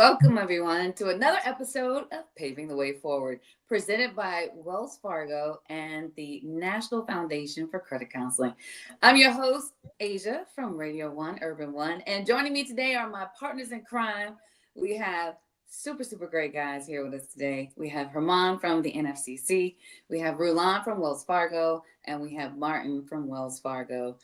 Welcome, everyone, to another episode of Paving the Way Forward, presented by Wells Fargo and the National Foundation for Credit Counseling. I'm your host, Asia from Radio 1, Urban 1, and joining me today are my partners in crime. We have super great guys here with us today. We have Herman from the NFCC, we have Rulon from Wells Fargo, and we have Martin from Wells Fargo.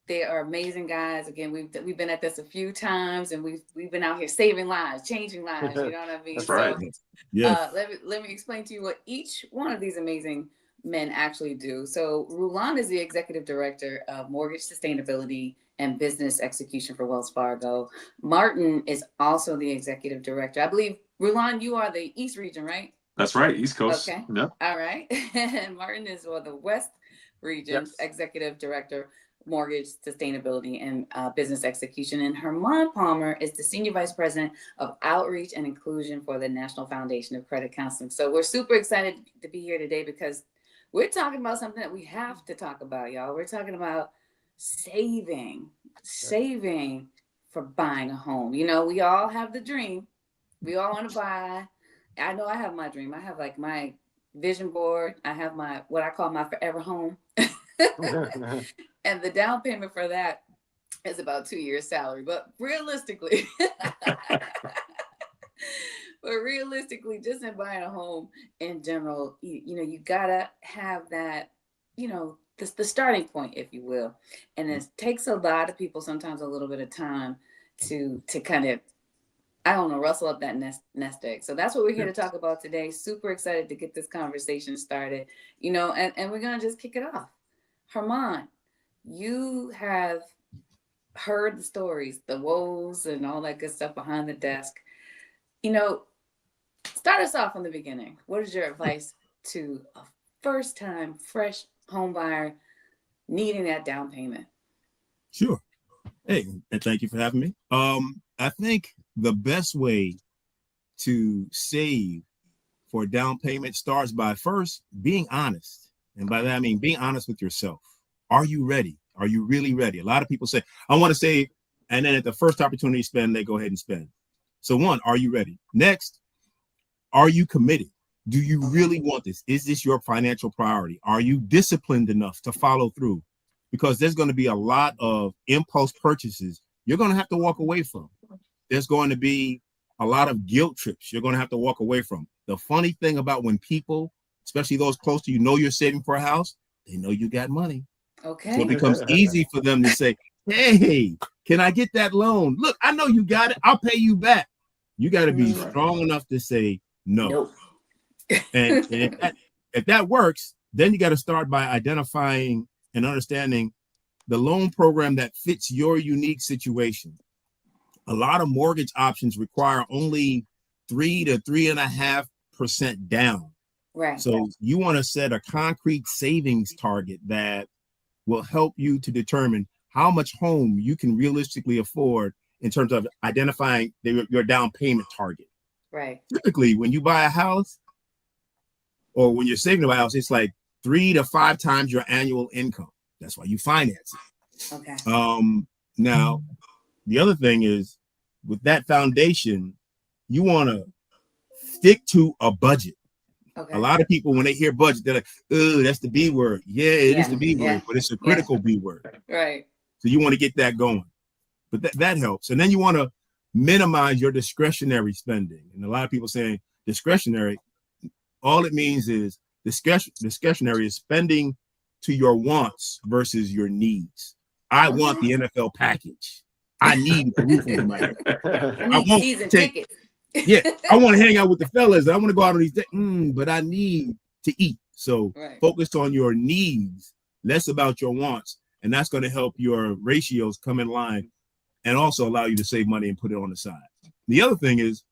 They are amazing guys. Again, we've been at this a few times, and we've been out here saving lives, changing lives. You know what I mean? That's right. So, Yes. let me explain to you what each one of these amazing men actually do. So, Rulon is the executive director of mortgage sustainability and business execution for Wells Fargo. Martin is also the executive director. I believe, Rulon, you are the East region, right? That's right. East Coast. Okay. Yep. All right. And Martin is the West region executive director, mortgage sustainability and business execution. And Herman Palmer is the senior vice president of outreach and inclusion for the National Foundation of Credit Counseling. So we're super excited to be here today because we're talking about something that we have to talk about, y'all. We're talking about saving for buying a home. You know, we all have the dream. We all want to buy. I know I have my dream. I have like my vision board. I have my, what I call my forever home. And the down payment for that is about 2 years' salary. But realistically, just in buying a home in general, you gotta have that, the starting point, if you will. And it takes a lot of people sometimes a little bit of time to kind of, rustle up that nest egg. So that's what we're here to talk about today. Super excited to get this conversation started, and we're gonna just kick it off. Herman, you have heard the stories, the woes and all that good stuff behind the desk. Start us off from the beginning. What is your advice to a first-time fresh home buyer needing that down payment? Sure. Hey, and thank you for having me. I think the best way to save for a down payment starts by first being honest. And by that, I mean being honest with yourself. Are you ready? Are you really ready? A lot of people say, I want to save. And then at the first opportunity to spend, they go ahead and spend. So one, are you ready? Next, are you committed? Do you really want this? Is this your financial priority? Are you disciplined enough to follow through? Because there's going to be a lot of impulse purchases you're going to have to walk away from. There's going to be a lot of guilt trips you're going to have to walk away from. The funny thing about when people, especially those close to you, know you're saving for a house, they know you got money. Okay. So it becomes easy for them to say, hey, can I get that loan? Look, I know you got it. I'll pay you back. You got to be strong enough to say no. Nope. And if that works, then you got to start by identifying and understanding the loan program that fits your unique situation. A lot of mortgage options require only 3 to 3.5% down. Right. So you want to set a concrete savings target that will help you to determine how much home you can realistically afford in terms of identifying your down payment target. Right. Typically, when you buy a house or when you're saving to buy a house, it's like 3 to 5 times your annual income. That's why you finance it. Okay. Now, the other thing is with that foundation, you want to stick to a budget. Okay. A lot of people, when they hear budget, they're like, oh, that's the B word. Yeah, it is the B word, but it's a critical B word. Right. So you want to get that going. But that helps. And then you want to minimize your discretionary spending. And a lot of people saying discretionary, all it means is discretionary is spending to your wants versus your needs. I want the NFL package. I need the roof over my head. I need season tickets. Yeah, I want to hang out with the fellas. I want to go out on these days, but I need to eat. So focus on your needs, less about your wants. And that's going to help your ratios come in line and also allow you to save money and put it on the side. The other thing is,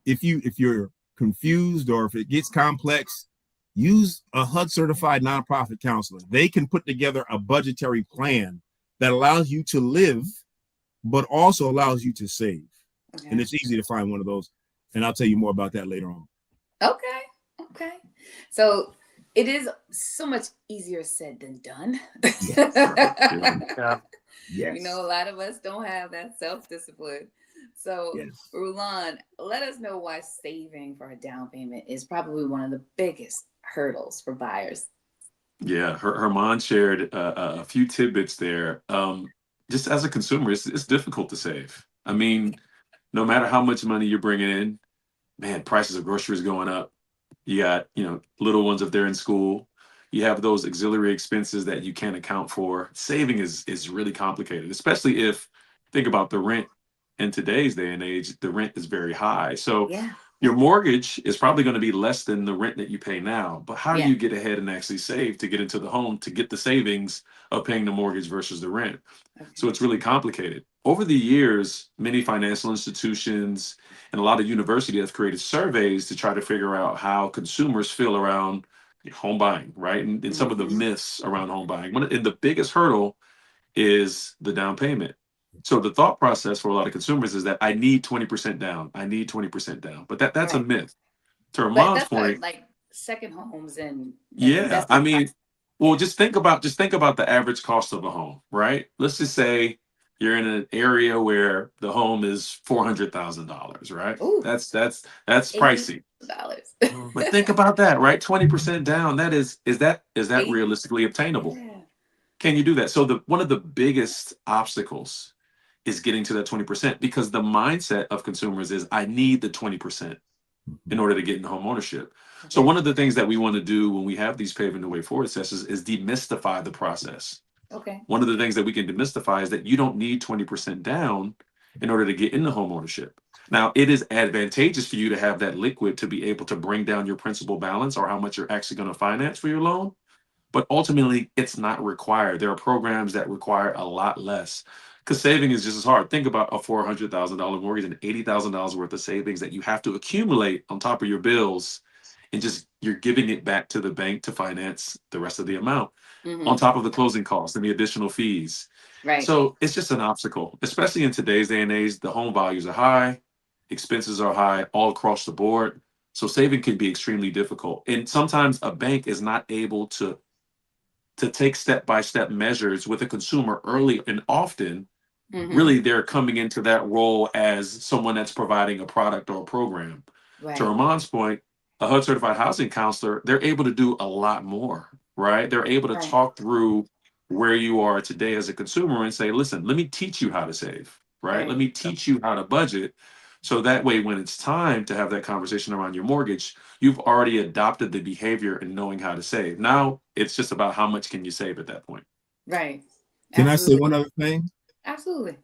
if you're confused or if it gets complex, use a HUD certified nonprofit counselor. They can put together a budgetary plan that allows you to live, but also allows you to save. Okay. And it's easy to find one of those. And I'll tell you more about that later on. Okay. So it is so much easier said than done. Yes. Yes. A lot of us don't have that self-discipline. So, Yes. Rulan, let us know why saving for a down payment is probably one of the biggest hurdles for buyers. Yeah, her mom shared a few tidbits there. Just as a consumer, it's difficult to save. I mean, no matter how much money you're bringing in, man, prices of groceries going up. You got, little ones if they're in school. You have those auxiliary expenses that you can't account for. Saving is really complicated, especially if think about the rent in today's day and age, the rent is very high. So Yeah. your mortgage is probably going to be less than the rent that you pay now. But how do Yeah. you get ahead and actually save to get into the home to get the savings of paying the mortgage versus the rent? So Okay. it's really complicated. Over the years, many financial institutions and a lot of universities have created surveys to try to figure out how consumers feel around home buying, right? And some of the Hmm. myths around home buying. And the biggest hurdle is the down payment. So the thought process for a lot of consumers is that I need 20% down. I need 20% down. But that's a Right. myth. To But Armand's that's for point, like second homes and yeah, I investing mean, property. well, Yeah. just think about the average cost of a home, right? Let's just say you're in an area where the home is $400,000, right? Ooh, That's pricey. $80,000. But think about that, right? 20% down. Is that Eight. realistically obtainable? Yeah. Can you do that? So the one of the biggest obstacles is getting to that 20% because the mindset of consumers is I need the 20% in order to get into home ownership. So Okay. one of the things that we want to do when we have these paving the way forward sessions is demystify the process. Okay. One of the things that we can demystify is that you don't need 20% down in order to get into home ownership. Now, it is advantageous for you to have that liquid to be able to bring down your principal balance or how much you're actually going to finance for your loan. But ultimately, it's not required. There are programs that require a lot less because saving is just as hard. Think about a $400,000 mortgage and $80,000 worth of savings that you have to accumulate on top of your bills, and just you're giving it back to the bank to finance the rest of the amount on Hmm. top of the closing costs and the additional fees. Right. So it's just an obstacle, especially in today's day and age. The home values are high, expenses are high all across the board. So saving can be extremely difficult. And sometimes a bank is not able to take step by step measures with a consumer early and often. Hmm. Really, they're coming into that role as someone that's providing a product or a program. To Right. Ramon's point, a HUD certified housing counselor, they're able to do a lot more, right? They're able to Right. talk through where you are today as a consumer and say, listen, let me teach you how to save, right? Let Right. me teach you how to budget. So that way, when it's time to have that conversation around your mortgage, you've already adopted the behavior and knowing how to save. Now it's just about how much can you save at that point. Right. Can I say Absolutely. one other thing? Absolutely.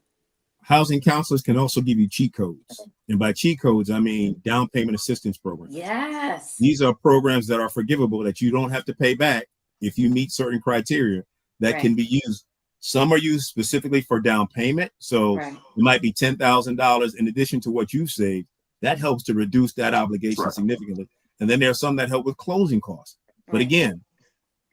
Housing counselors can also give you cheat codes. And by cheat codes, I mean down payment assistance programs. Yes. These are programs that are forgivable that you don't have to pay back if you meet certain criteria that can Right. be used. Some are used specifically for down payment. So Right. it might be $10,000 in addition to what you've saved. That helps to reduce that That's obligation right. significantly. And then there are some that help with closing costs. But Right. again,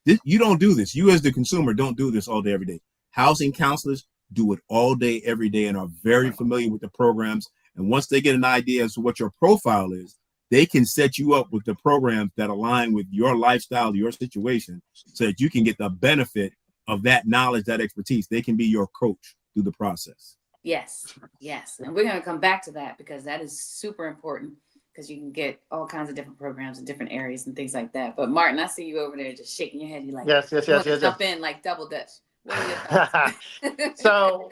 you don't do this. You as the consumer don't do this all day, every day. Housing counselors do it all day, every day, and are very familiar with the programs. And once they get an idea as to what your profile is, they can set you up with the programs that align with your lifestyle, your situation, so that you can get the benefit of that knowledge, that expertise. They can be your coach through the process. Yes. Yes. And we're going to come back to that because that is super important because you can get all kinds of different programs in different areas and things like that. But Martin, I see you over there just shaking your head. You're like, Yes, yes, you yes, want to yes, yes. jump in like double dutch. What are your thoughts? So,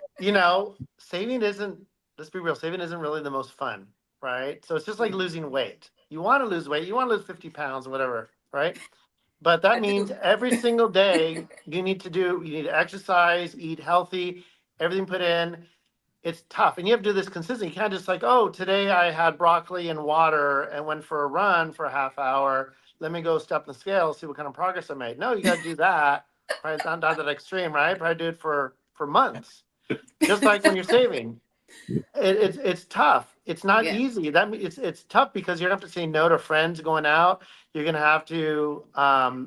saving isn't, let's be real, saving isn't really the most fun, right? So it's just like Mhm. losing weight. You want to lose weight, you want to lose 50 pounds or whatever, right? But that I means do. every single day you need to exercise, eat healthy, everything put in. It's tough. And you have to do this consistently. You can't just like, oh, today I had broccoli and water and went for a run for a half hour. Let me go step the scale, see what kind of progress I made. No, you got to do that. Right? It's not that extreme, right? Probably do it for months. Just like when you're saving, it's tough. It's not Yeah. easy. It's tough because you're gonna have to say no to friends going out. You're gonna have to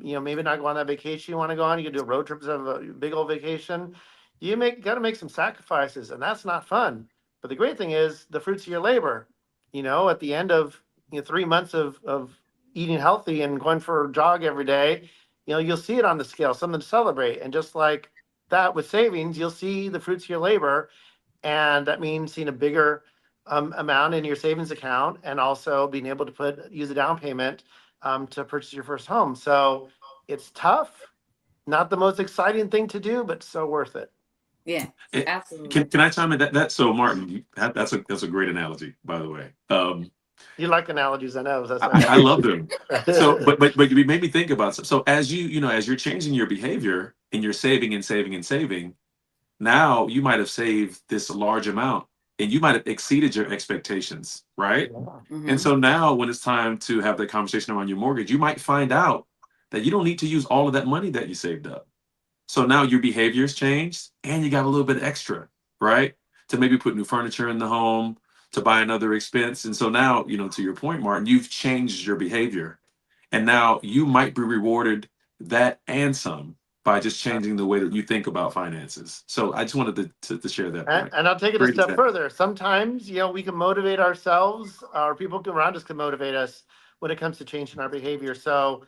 maybe not go on that vacation you want to go on. You can do road trips of a big old vacation. You got to make some sacrifices, and that's not fun. But the great thing is the fruits of your labor. At the end of 3 months of eating healthy and going for a jog every day, you'll see it on the scale, something to celebrate. And just like that with savings, you'll see the fruits of your labor, and that means seeing a bigger amount in your savings account, and also being able to use a down payment to purchase your first home. So it's tough, not the most exciting thing to do, but so worth it. Yeah, It- absolutely. can I chime in? That so Martin, that's a great analogy, by the way. You like analogies, I know. That's I love them. So, but you made me think about so as as you're changing your behavior and you're saving and saving and saving, now you might have saved this large amount and you might have exceeded your expectations, right? And Mhm. so now when it's time to have that conversation around your mortgage, you might find out that you don't need to use all of that money that you saved up. So now your behavior's changed and you got a little bit extra, right? To maybe put new furniture in the home, to buy another expense. And so now, to your point, Martin, you've changed your behavior. And now you might be rewarded that and some by just changing the way that you think about finances. So I just wanted to share that point. And I'll take it a Great step example. further. Sometimes, we can motivate ourselves, or people around us can motivate us when it comes to changing our behavior. So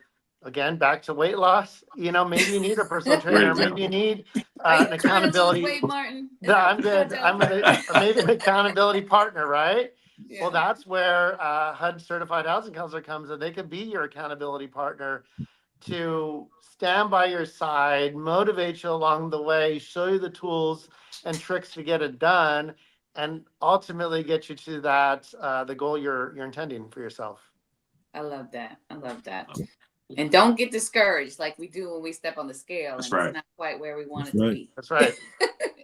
again, back to weight loss, maybe you need a personal Great trainer, maybe you example. need Are an you trying to lose accountability. weight, Martin? Is No, that I'm what you're trying good. to tell us? Or maybe an accountability partner, right? Yeah. Well, that's where HUD certified housing counselor comes in. They can be your accountability partner to stand by your side, motivate you along the way, show you the tools and tricks to get it done, and ultimately get you to that the goal you're intending for yourself. I love that. I love that. And don't get discouraged like we do when we step on the scale That's and right. it's not quite where we want That's it to right. be. That's right.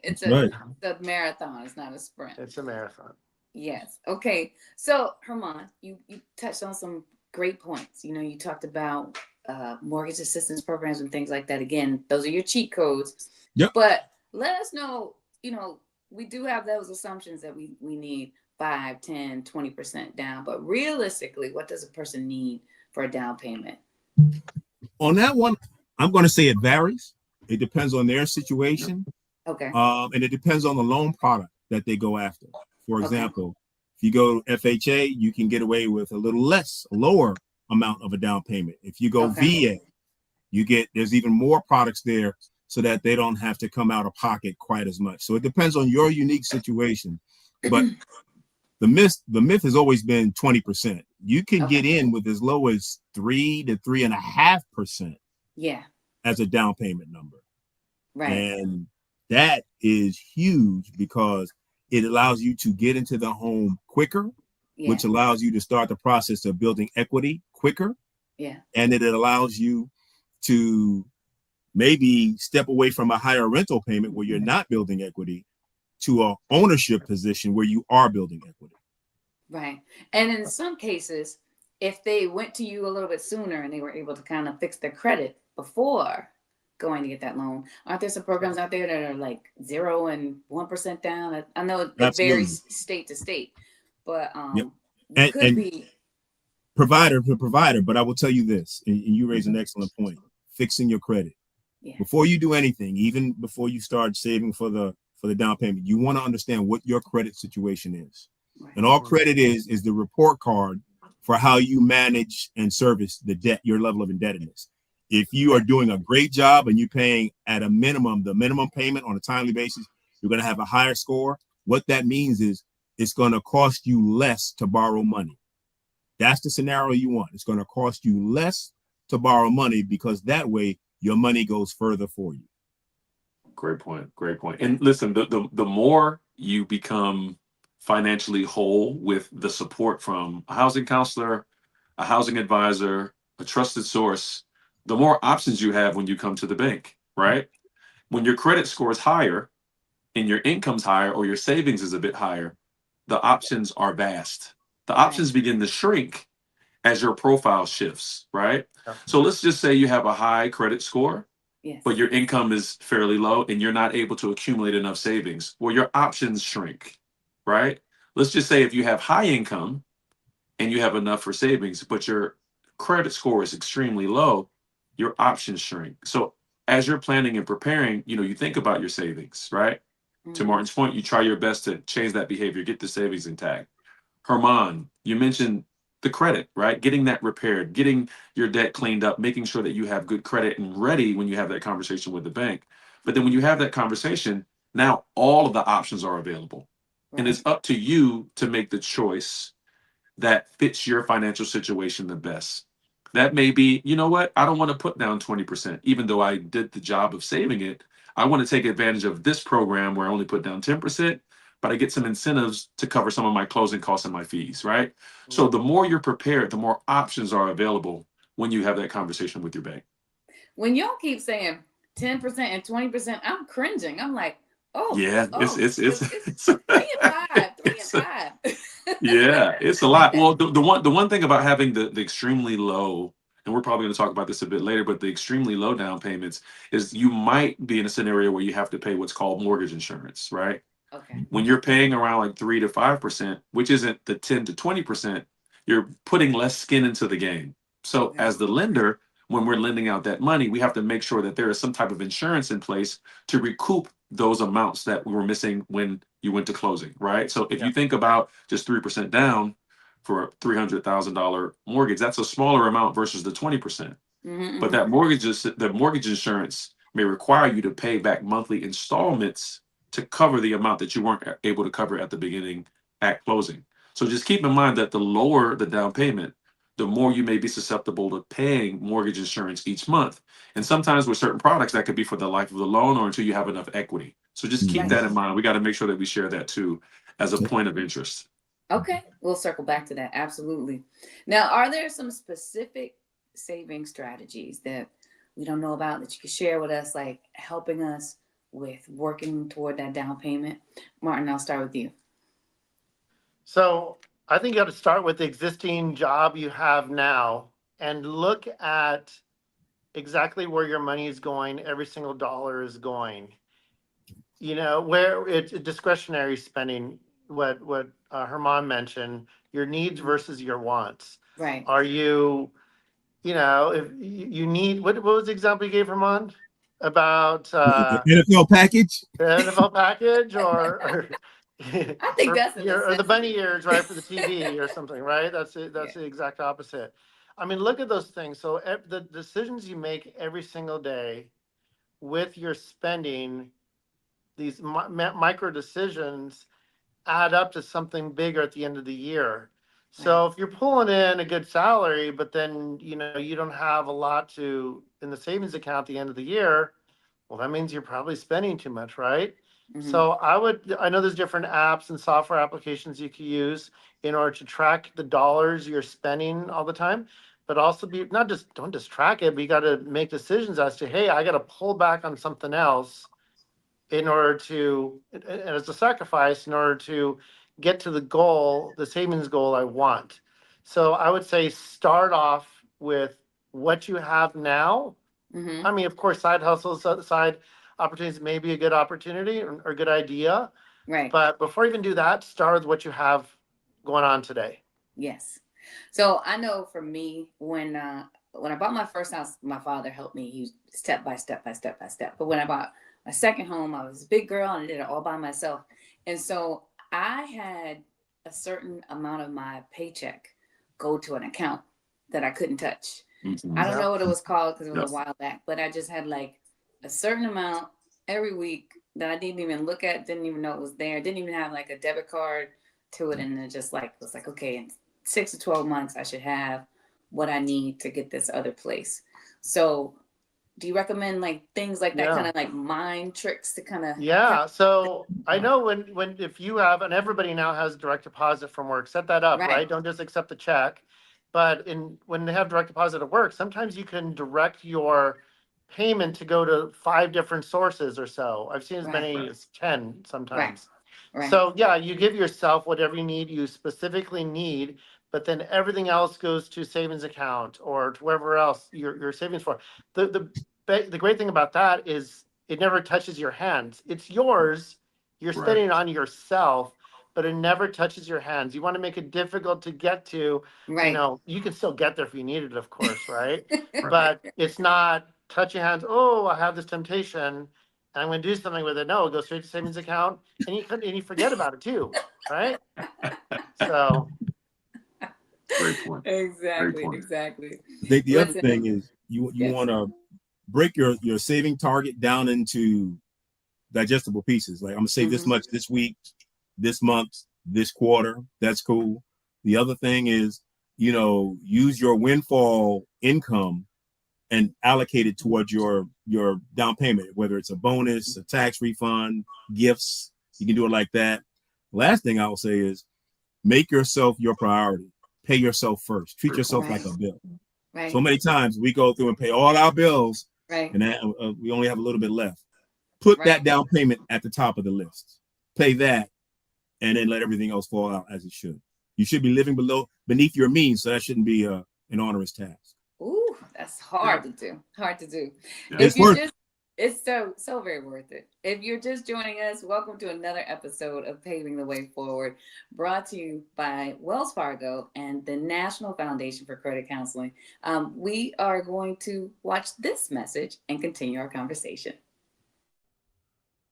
It's That's right. a marathon. It's not a sprint. It's a marathon. Yes. Okay. So, Herman, you touched on some great points. You talked about mortgage assistance programs and things like that. Again, those are your cheat codes. Yep. But let us know, we do have those assumptions that we need 5, 10, 20% down. But realistically, what does a person need for a down payment? On that one, I'm going to say it varies. It depends on their situation. Okay. And it depends on the loan product that they go after. For Okay. example, if you go FHA, you can get away with a lower amount of a down payment. If you go Okay. VA, there's even more products there so that they don't have to come out of pocket quite as much. So it depends on your unique situation. But the myth has always been 20%. You can Okay. get in with as low as 3 to 3.5%. Yeah. As a down payment number. Right. And that is huge because it allows you to get into the home quicker, Yeah. which allows you to start the process of building equity quicker. Yeah. And it allows you to maybe step away from a higher rental payment where you're not building equity to a ownership position where you are building equity. Right. And in some cases, if they went to you a little bit sooner and they were able to kind of fix their credit before going to get that loan, aren't there some programs out there that are like 0 and 1% down? I know it varies state to state, but Yep. you could be provider to provider. But I will tell you this, and you raise an excellent point: fixing your credit. Yeah. Before you do anything, even before you start saving for the down payment, you want to understand what your credit situation is. Right. And all credit is the report card for how you manage and service the debt, your level of indebtedness. If you are doing a great job and you're paying at a minimum, the minimum payment on a timely basis, you're going to have a higher score. What that means is it's going to cost you less to borrow money. That's the scenario you want. It's going to cost you less to borrow money because that way your money goes further for you. Great point. Great point. And listen, the more you become financially whole with the support from a housing counselor, a housing advisor, a trusted source, the more options you have when you come to the bank, right? When your credit score is higher and your income's higher or your savings is a bit higher, the options are vast. The options begin to shrink as your profile shifts, right? So let's just say you have a high credit score, yes, but your income is fairly low and you're not able to accumulate enough savings. Well, your options shrink, right? Let's just say if you have high income and you have enough for savings, but your credit score is extremely low, your options shrink. So as you're planning and preparing, you think about your savings, right? To Martin's point, you try your best to change that behavior, get the savings intact. Herman, you mentioned the credit, right? Getting that repaired, getting your debt cleaned up, making sure that you have good credit and ready when you have that conversation with the bank. But then when you have that conversation, now all of the options are available. And it's up to you to make the choice that fits your financial situation the best. That may be, you know what, I don't want to put down 20%, even though I did the job of saving it. I want to take advantage of this program where I only put down 10%, but I get some incentives to cover some of my closing costs and my fees, right? So the more you're prepared, the more options are available when you have that conversation with your bank. When y'all keep saying 10% and 20%, I'm cringing. I'm like, Yeah, it's 3 and 5, 3 and 5. yeah, it's a lot. Well, the one thing about having the extremely low, and we're probably going to talk about this a bit later, but the extremely low down payments is you might be in a scenario where you have to pay what's called mortgage insurance, right? Okay. When you're paying around like 3 to 5%, which isn't the 10 to 20%, you're putting less skin into the game. So Okay. as the lender, when we're lending out that money, we have to make sure that there is some type of insurance in place to recoup those amounts that we were missing when you went to closing, right? So if you think about just 3% down for a $300,000 mortgage, that's a smaller amount versus the 20%. Mm-hmm, But that the mortgage insurance may require you to pay back monthly installments to cover the amount that you weren't able to cover at the beginning at closing. So just keep in mind that the lower the down payment, the more you may be susceptible to paying mortgage insurance each month. And sometimes with certain products, that could be for the life of the loan or until you have enough equity. So just keep Right. that in mind. We got to make sure that we share that too as a point of interest. Okay, we'll circle back to that. Absolutely. Now, are there some specific saving strategies that we don't know about that you could share with us, like helping us with working toward that down payment? Martin, I'll start with you. So I think you have to start with the existing job you have now and look at exactly where your money is going, every single dollar is going. You know, where it's discretionary spending, what her mom mentioned, your needs versus your wants. Right. Are you, if you need, what was the example you gave her mom about The NFL package? the NFL package or I think that's or the bunny ears, right, for the TV or something, right? That's it. That's the exact opposite. I mean, look at those things. So the decisions you make every single day with your spending, these micro decisions add up to something bigger at the end of the year. So if you're pulling in a good salary, but then you don't have a lot in the savings account at the end of the year, well, that means you're probably spending too much, right? Mm-hmm. So I know there's different apps and software applications you can use in order to track the dollars you're spending all the time, but also don't just track it, but you got to make decisions as to, hey, I got to pull back on something else in order to, and as a sacrifice, in order to get to the savings goal I want. So I would say start off with what you have now. Mm-hmm. I mean, of course, side hustles, side opportunities may be a good opportunity or a good idea. Right. But before you even do that, start with what you have going on today. Yes. So I know for me, when I bought my first house, my father helped me step by step. But when I bought my second home, I was a big girl and I did it all by myself. And so I had a certain amount of my paycheck go to an account that I couldn't touch. Mm-hmm. I don't know what it was called because it was a while back, but I just had like a certain amount every week that I didn't even look at, didn't even know it was there, didn't even have like a debit card to it. And it just was like, okay, in 6 to 12 months, I should have what I need to get this other place. So do you recommend like things like that, kind of like mind tricks to kind of? Yeah. So I know if you have, and everybody now has direct deposit from work, set that up, right? Don't just accept the check. But when they have direct deposit at work, sometimes you can direct your payment to go to 5 different sources or so. I've seen as many as 10 sometimes. Right. So yeah, you give yourself whatever you specifically need, but then everything else goes to savings account or to wherever else you're saving for. The great thing about that is it never touches your hands. It's yours. You're spending it on yourself, but it never touches your hands. You want to make it difficult to get to. Right. You can still get there if you need it, of course, right? But it's not touch your hands. Oh, I have this temptation, and I'm going to do something with it. No, it goes straight to savings account, and you forget about it too, right? So. Great point. Exactly. Great point. Exactly. The other thing is you want to break your saving target down into digestible pieces. Like I'm gonna save this much this week, this month, this quarter. That's cool. The other thing is, use your windfall income and allocate it towards your down payment, whether it's a bonus, a tax refund, gifts. You can do it like that. Last thing I will say is make yourself your priority. Pay yourself first. Treat yourself like a bill. Right. So many times we go through and pay all our bills, Right. and we only have a little bit left. Put that down payment at the top of the list. Pay that, and then let everything else fall out as it should. You should be living beneath your means, so that shouldn't be an onerous task. Ooh, that's hard to do. Hard to do. Yeah. It's so very worth it. If you're just joining us, welcome to another episode of Paving the Way Forward, brought to you by Wells Fargo and the National Foundation for Credit Counseling. We are going to watch this message and continue our conversation.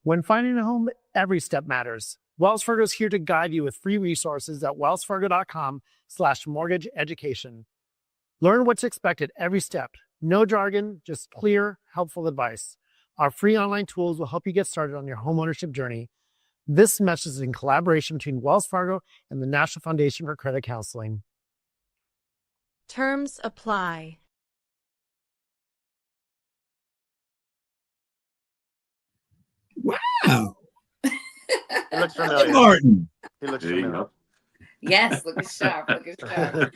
When finding a home, every step matters. Wells Fargo is here to guide you with free resources at wellsfargo.com/mortgage education. Learn what's expected every step. No jargon, just clear, helpful advice. Our free online tools will help you get started on your homeownership journey. This message is in collaboration between Wells Fargo and the National Foundation for Credit Counseling. Terms apply. Wow. He looks Hey, familiar. Martin. He looks There you familiar. go. Yes, looking sharp, looking sharp.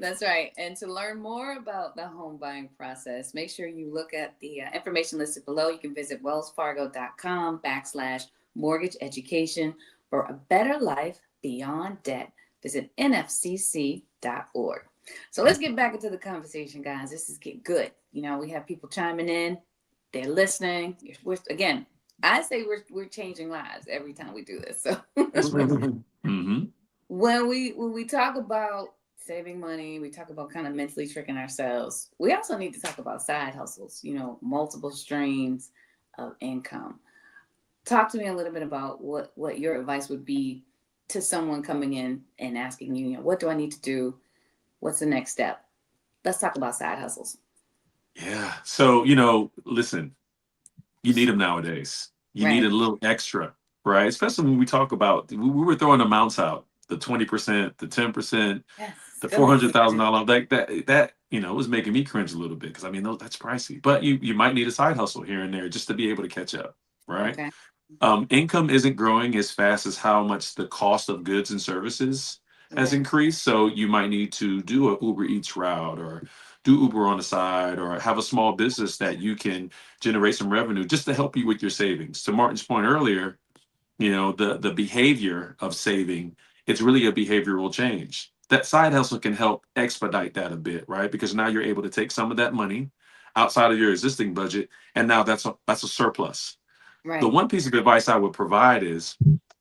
That's right. And to learn more about the home buying process, make sure you look at the information listed below. You can visit wellsfargo.com/mortgage education for a better life beyond debt. Visit nfcc.org. So let's get back into the conversation, guys. This is get good. We have people chiming in. They're listening. Again, I say we're changing lives every time we do this. So Mm-hmm. when we talk about saving money, we talk about kind of mentally tricking ourselves. We also need to talk about side hustles, multiple streams of income. Talk to me a little bit about what your advice would be to someone coming in and asking you, what do I need to do? What's the next step? Let's talk about side hustles. Yeah. So, listen, you need them nowadays. You need a little extra, right? Especially when we talk about, we were throwing amounts out, the 20%, the 10%, Yes, the $400,000, like that, was making me cringe a little bit because that's pricey. But you might need a side hustle here and there just to be able to catch up, right? Okay. Income isn't growing as fast as how much the cost of goods and services has increased. So you might need to do a Uber Eats route or do Uber on the side or have a small business that you can generate some revenue just to help you with your savings. To Martin's point earlier, the behavior of saving, it's really a behavioral change. That side hustle can help expedite that a bit, right? Because now you're able to take some of that money outside of your existing budget, and now that's a surplus. Right. The one piece of advice I would provide is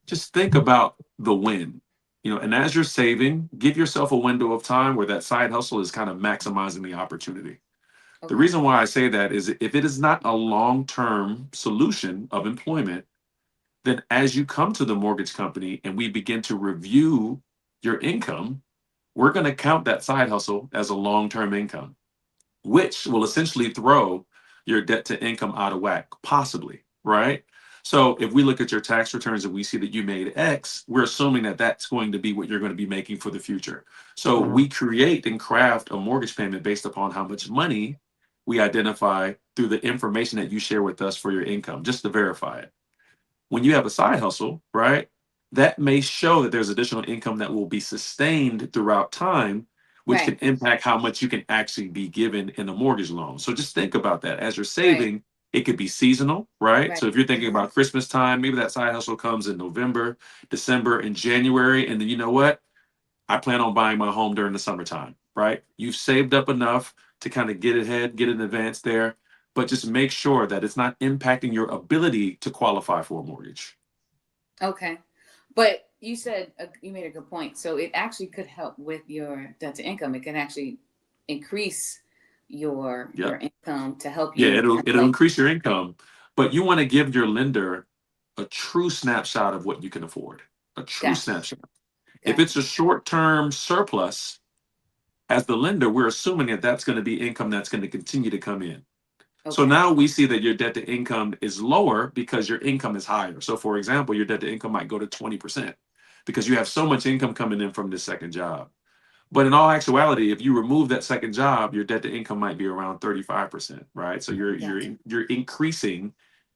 just think about the win. And as you're saving, give yourself a window of time where that side hustle is kind of maximizing the opportunity. The reason why I say that is if it is not a long-term solution of employment, then as you come to the mortgage company and we begin to review your income, we're going to count that side hustle as a long-term income, which will essentially throw your debt to income out of whack, possibly, right? So if we look at your tax returns and we see that you made X, we're assuming that that's going to be what you're going to be making for the future. So we create and craft a mortgage payment based upon how much money we identify through the information that you share with us for your income, just to verify it. When you have a side hustle, right, that may show that there's additional income that will be sustained throughout time, which can impact how much you can actually be given in a mortgage loan. So just think about that. As you're saving, it could be seasonal, right? So if you're thinking about Christmas time, maybe that side hustle comes in November, December, and January. And then you know what? I plan on buying my home during the summertime, right? You've saved up enough to kind of get ahead, get in advance there, but just make sure that it's not impacting your ability to qualify for a mortgage. Okay. But you said, you made a good point. So it actually could help with your debt to income. It can actually increase your income to help you. Yeah, it'll increase your income, but you want to give your lender a true snapshot of what you can afford, a true snapshot. If it's a short-term surplus, as the lender, we're assuming that that's going to be income that's going to continue to come in. So now we see that your debt to income is lower because your income is higher. So for example, your debt to income might go to 20%. because you have so much income coming in from this second job. But in all actuality, if you remove that second job, your debt to income might be around 35%, right? So you're increasing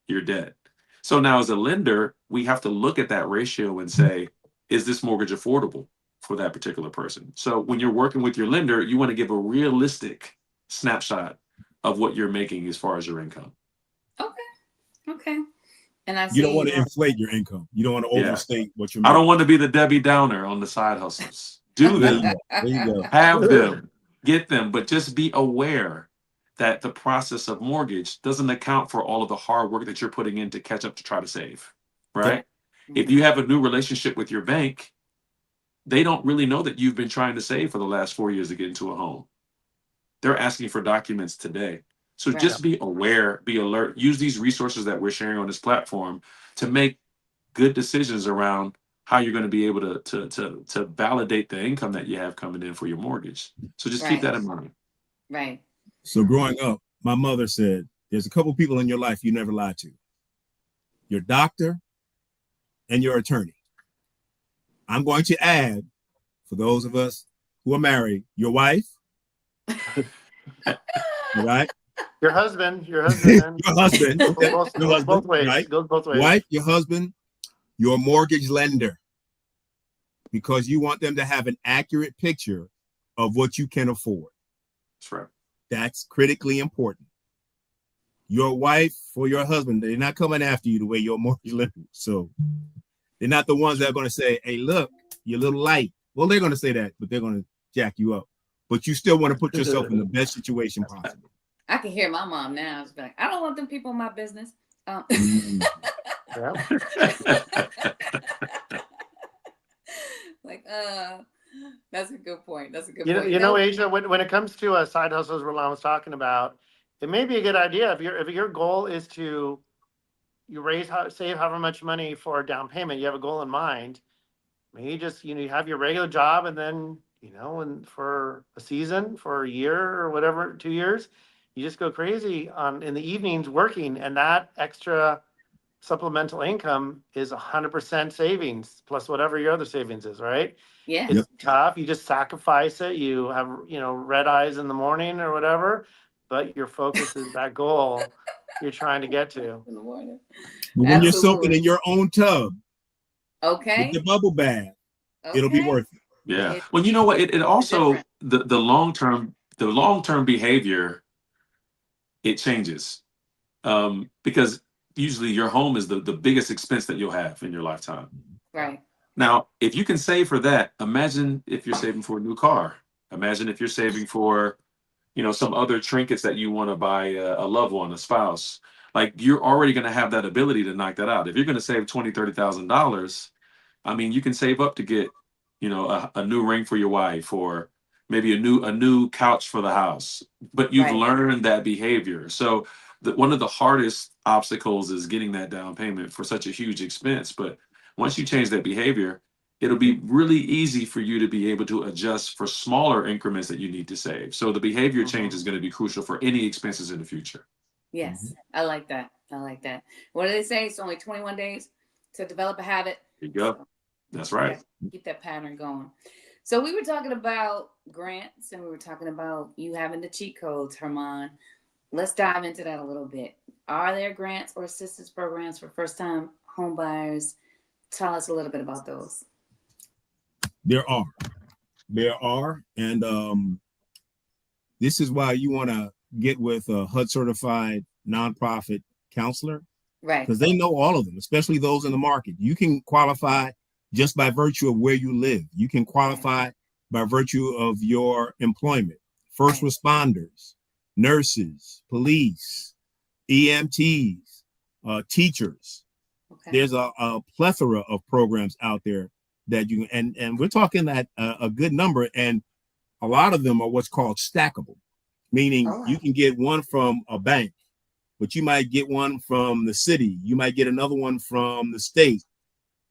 your debt. So now as a lender, we have to look at that ratio and say, is this mortgage affordable for that particular person? So when you're working with your lender, you want to give a realistic snapshot of what you're making as far as your income. Okay. And I see You don't want to inflate your income. You don't want to overstate what you're I making. don't want to be the Debbie Downer on the side hustles. Do There them, you go. have them, get them, but just be aware that the process of mortgage doesn't account for all of the hard work that you're putting in to catch up to try to save, right? If you have a new relationship with your bank, they don't really know that you've been trying to save for the last 4 years to get into a home. They're asking for documents today. So just be aware, be alert, use these resources that we're sharing on this platform to make good decisions around how you're going to be able to validate the income that you have coming in for your mortgage. So just keep that in mind. Right. So growing up, my mother said, there's a couple people in your life you never lie to. Your doctor and your attorney. I'm going to add, for those of us who are married, your wife. Right? Your husband. Your husband. Both ways. Right? Goes both ways. Wife, your husband, your mortgage lender. Because you want them to have an accurate picture of what you can afford. That's right. That's critically important. Your wife or your husband, they're not coming after you the way your mortgage lender. So they're not the ones that are going to say, hey, look, you're a little light. Well, they're going to say that, but they're going to jack you up. But you still want to put yourself in the best situation possible. I can hear my mom now. It's like, I don't want them people in my business. Like, that's a good point. That's a good point. You know, Asia, when it comes to side hustles, Roland was talking about, it may be a good idea if your goal is to save however much money for a down payment. You have a goal in mind. Maybe just you have your regular job, and then and for a season, for a year or whatever, 2 years, you just go crazy in the evenings working, and that extra supplemental income is 100% savings plus whatever your other savings is, right? Yeah. It's tough. You just sacrifice it. You have, red eyes in the morning or whatever, but your focus is that goal you're trying to get to. In the morning. But when you're soaking in your own tub, okay, with the bubble bath, it'll be worth it. Yeah. Well, you know what? It also the long-term behavior, it changes. Because usually your home is the biggest expense that you'll have in your lifetime. Right. Now, if you can save for that, imagine if you're saving for a new car. Imagine if you're saving for, some other trinkets that you want to buy a loved one, a spouse. Like you're already going to have that ability to knock that out. If you're going to save $20,000-$30,000, I mean, you can save up to get, a new ring for your wife, or maybe a new couch for the house. But you've learned that behavior. So one of the hardest obstacles is getting that down payment for such a huge expense. But once you change that behavior, it'll be really easy for you to be able to adjust for smaller increments that you need to save. So the behavior change is going to be crucial for any expenses in the future. Yes, I like that. What do they say? It's only 21 days to develop a habit. There you go. That's right. Keep that pattern going. So we were talking about grants, and we were talking about you having the cheat codes, Herman. Let's dive into that a little bit. Are there grants or assistance programs for first-time home buyers? Tell us a little bit about those. There are. And this is why you want to get with a HUD certified nonprofit counselor. Right. Because they know all of them, especially those in the market. You can qualify just by virtue of where you live. You can qualify by virtue of your employment. First responders, nurses, police, EMTs, teachers. Okay. There's a plethora of programs out there that you and we're talking that a good number, and a lot of them are what's called stackable, meaning you can get one from a bank, but you might get one from the city, you might get another one from the state,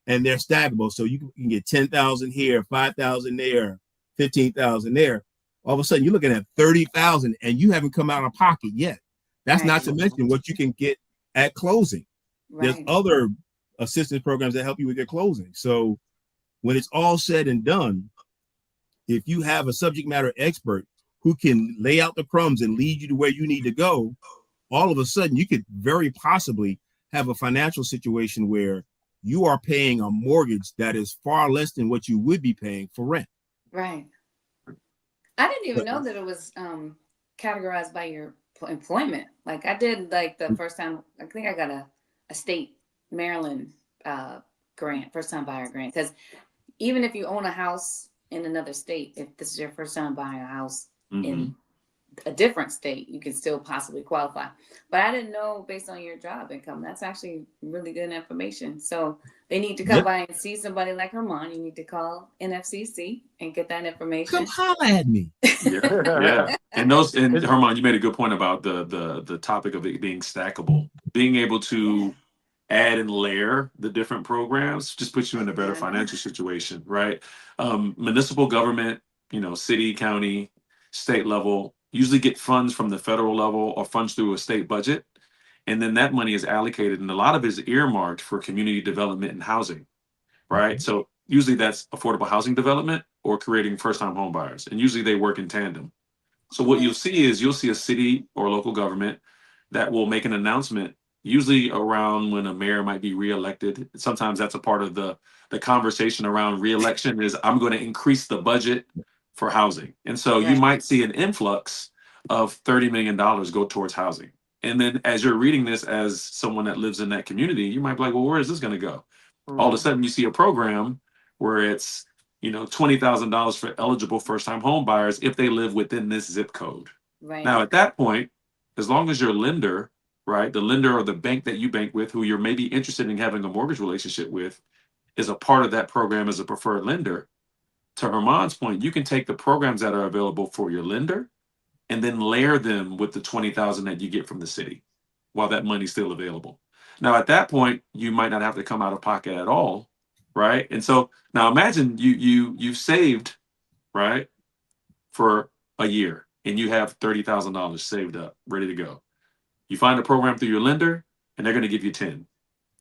and they're stackable. So you can get 10,000 here, 5,000 there, 15,000 there. All of a sudden you're looking at 30,000 and you haven't come out of pocket yet. That's not to mention what you can get at closing. There's other assistance programs that help you with your closing. So when it's all said and done, if you have a subject matter expert who can lay out the crumbs and lead you to where you need to go, all of a sudden you could very possibly have a financial situation where you are paying a mortgage that is far less than what you would be paying for rent. Right. I didn't even know that it was categorized by your employment. Like I did, like the first time, I think I got a state Maryland grant, first time buyer grant. Because even if you own a house in another state, if this is your first time buying a house in a different state, you can still possibly qualify. But I didn't know based on your job income. That's actually really good information. So they need to come by and see somebody like Herman. You need to call NFCC and get that information. Come holler at me. Yeah. And Herman, you made a good point about the topic of it being stackable. Being able to add and layer the different programs just puts you in a better financial situation, right? Municipal government, city, county, state level, usually get funds from the federal level or funds through a state budget. And then that money is allocated, and a lot of it is earmarked for community development and housing, right? So usually that's affordable housing development or creating first-time home buyers. And usually they work in tandem. So what you'll see a city or local government that will make an announcement, usually around when a mayor might be reelected. Sometimes that's a part of the conversation around reelection is I'm going to increase the budget for housing. And so you might see an influx of $30 million go towards housing. And then as you're reading this as someone that lives in that community, you might be like, well, where is this going to go? All of a sudden you see a program where it's, $20,000 for eligible first-time home buyers if they live within this zip code. Right. Now, at that point, as long as your lender, right, the lender or the bank that you bank with, who you're maybe interested in having a mortgage relationship with, is a part of that program as a preferred lender, to Herman's point, you can take the programs that are available for your lender and then layer them with the $20,000 that you get from the city while that money's still available. Now, at that point, you might not have to come out of pocket at all, right? And so now imagine you've saved, right, for a year and you have $30,000 saved up, ready to go. You find a program through your lender and they're going to give you 10.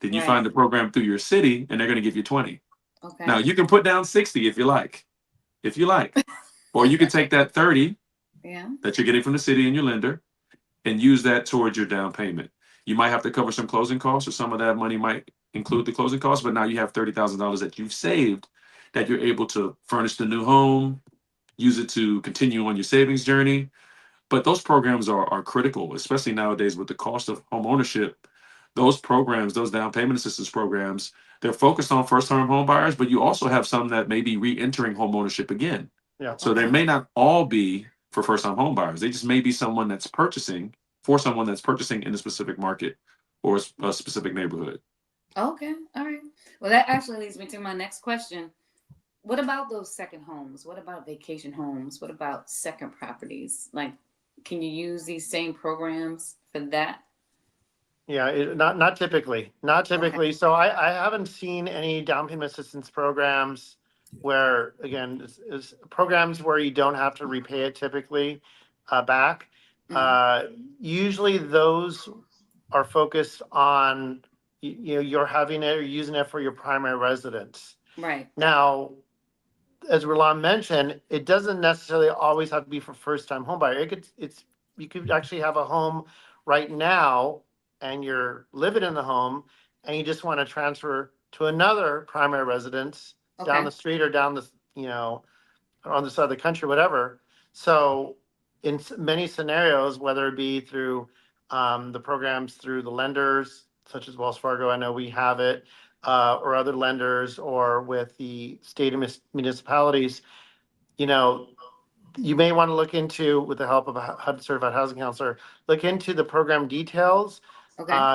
Then you find a program through your city and they're going to give you 20. Okay. Now you can put down 60 if you like, or you can take that 30 that you're getting from the city and your lender and use that towards your down payment. You might have to cover some closing costs, or some of that money might include the closing costs, but now you have $30,000 that you've saved that you're able to furnish the new home, use it to continue on your savings journey. But those programs are critical, especially nowadays with the cost of home ownership. Those programs, those down payment assistance programs, they're focused on first-time home buyers, but you also have some that may be re-entering home ownership again. Yeah. So they may not all be for first-time home buyers. They just may be someone that's purchasing in a specific market or a specific neighborhood. Okay. All right. Well, that actually leads me to my next question. What about those second homes? What about vacation homes? What about second properties? Like, can you use these same programs for that? Yeah, not typically. Okay. So I haven't seen any down payment assistance programs where, again, it's programs where you don't have to repay it typically back. Usually those are focused on, you're having it or using it for your primary residence. Right. Now, as Roland mentioned, it doesn't necessarily always have to be for first-time home buyer. You could actually have a home right now and you're living in the home and you just want to transfer to another primary residence down the street or down the, or on the side of the country, whatever. So in many scenarios, whether it be through the programs through the lenders, such as Wells Fargo, I know we have it, or other lenders, or with the state and municipalities, you may want to look into, with the help of a HUD certified housing counselor, look into the program details.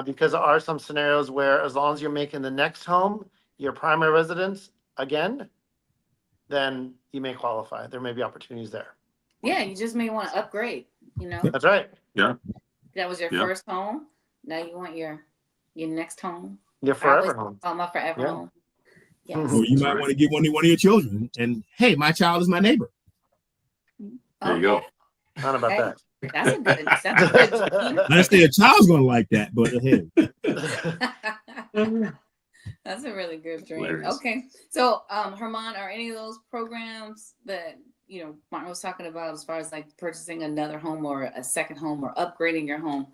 Because there are some scenarios where, as long as you're making the next home your primary residence again, then you may qualify. There may be opportunities there. Yeah, you just may want to upgrade, That's right. Yeah. That was your first home. Now you want your next home. Your forever home. Oh, my forever home. Yes. Or you might want to give one of your children. And hey, my child is my neighbor. There you go. I don't know about that. That's a good. That's a good. I understand a child's going to like that, but hey. That's a really good dream. Hilarious. Okay. So, Herman, are any of those programs that, Martin was talking about as far as like purchasing another home or a second home or upgrading your home,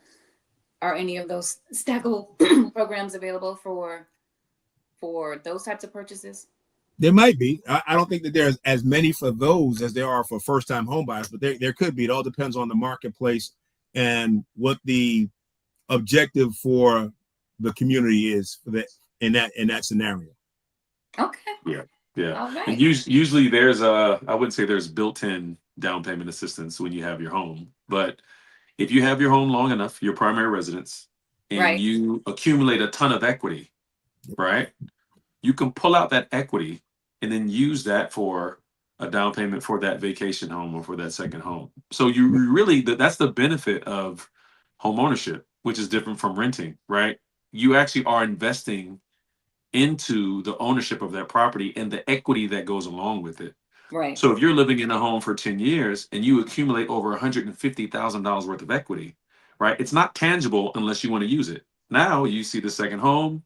are any of those staggle programs available for those types of purchases? There might be. I don't think that there's as many for those as there are for first-time home buyers, but there could be. It all depends on the marketplace and what the objective for the community is for that in that scenario. Okay. Yeah. All right. And usually there's I wouldn't say there's built-in down payment assistance when you have your home, but if you have your home long enough, your primary residence, and Right. you accumulate a ton of equity, right? You can pull out that equity and then use that for a down payment for that vacation home or for that second home. So you really, that's the benefit of home ownership, which is different from renting, right? You actually are investing into the ownership of that property and the equity that goes along with it. Right. So if you're living in a home for 10 years and you accumulate over $150,000 worth of equity, right? It's not tangible unless you want to use it. Now you see the second home,